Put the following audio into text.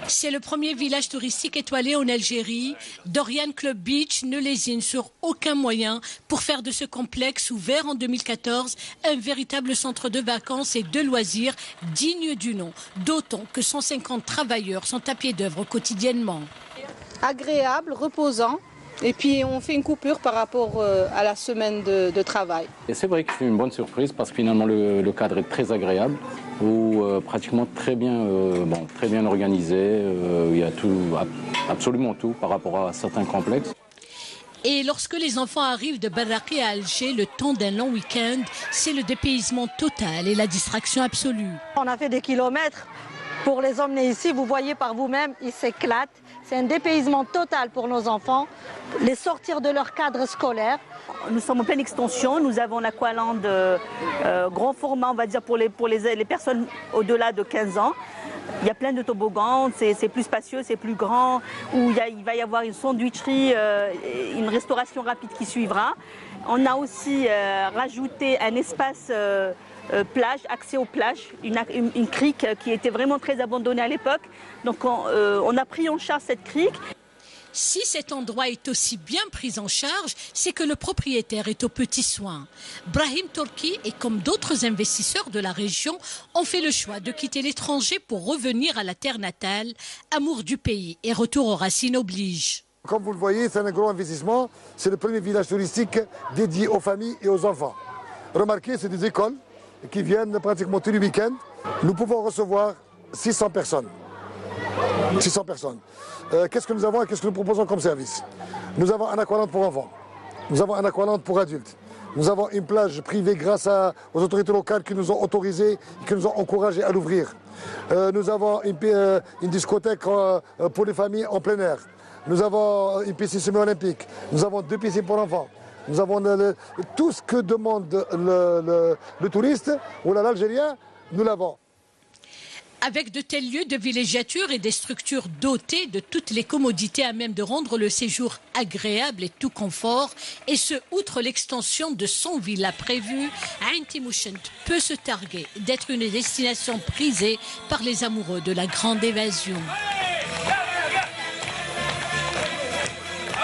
C'est le premier village touristique étoilé en Algérie. Dorian Club Beach ne lésine sur aucun moyen pour faire de ce complexe ouvert en 2014 un véritable centre de vacances et de loisirs digne du nom. D'autant que 150 travailleurs sont à pied d'œuvre quotidiennement. Agréable, reposant. Et puis on fait une coupure par rapport à la semaine de travail. Et c'est vrai que c'est une bonne surprise parce que finalement le cadre est très agréable, ou pratiquement très bien organisé. Il y a tout, absolument tout par rapport à certains complexes. Et lorsque les enfants arrivent de Barraqi à Alger, le temps d'un long week-end, c'est le dépaysement total et la distraction absolue. On a fait des kilomètres pour les emmener ici. Vous voyez par vous-même, ils s'éclatent. C'est un dépaysement total pour nos enfants, les sortir de leur cadre scolaire. Nous sommes en pleine extension, nous avons l'Aqualand grand format, on va dire, pour les personnes au-delà de 15 ans. Il y a plein de toboggans, c'est plus spacieux, c'est plus grand, où il va y avoir une sandwicherie, une restauration rapide qui suivra. On a aussi rajouté un espace plage, accès aux plages, une crique qui était vraiment très abandonnée à l'époque. Donc on a pris en charge cette crique. Si cet endroit est aussi bien pris en charge, c'est que le propriétaire est aux petits soins. Brahim Torki et comme d'autres investisseurs de la région ont fait le choix de quitter l'étranger pour revenir à la terre natale. Amour du pays et retour aux racines oblige. Comme vous le voyez, c'est un gros investissement. C'est le premier village touristique dédié aux familles et aux enfants. Remarquez, c'est des écoles qui viennent pratiquement tous les week-ends. Nous pouvons recevoir 600 personnes. 600 personnes. Qu'est-ce que nous avons et qu'est-ce que nous proposons comme service? Nous avons un aqualand pour enfants. Nous avons un aqualand pour adultes. Nous avons une plage privée grâce aux autorités locales qui nous ont autorisé, qui nous ont encouragé à l'ouvrir. Nous avons une discothèque pour les familles en plein air. Nous avons une piscine semi-olympique. Nous avons 2 piscines pour enfants. Nous avons tout ce que demande le touriste ou l'Algérien, nous l'avons. Avec de tels lieux de villégiature et des structures dotées de toutes les commodités à même de rendre le séjour agréable et tout confort, et ce, outre l'extension de son villa prévue, Ain Timouchent peut se targuer d'être une destination prisée par les amoureux de la grande évasion.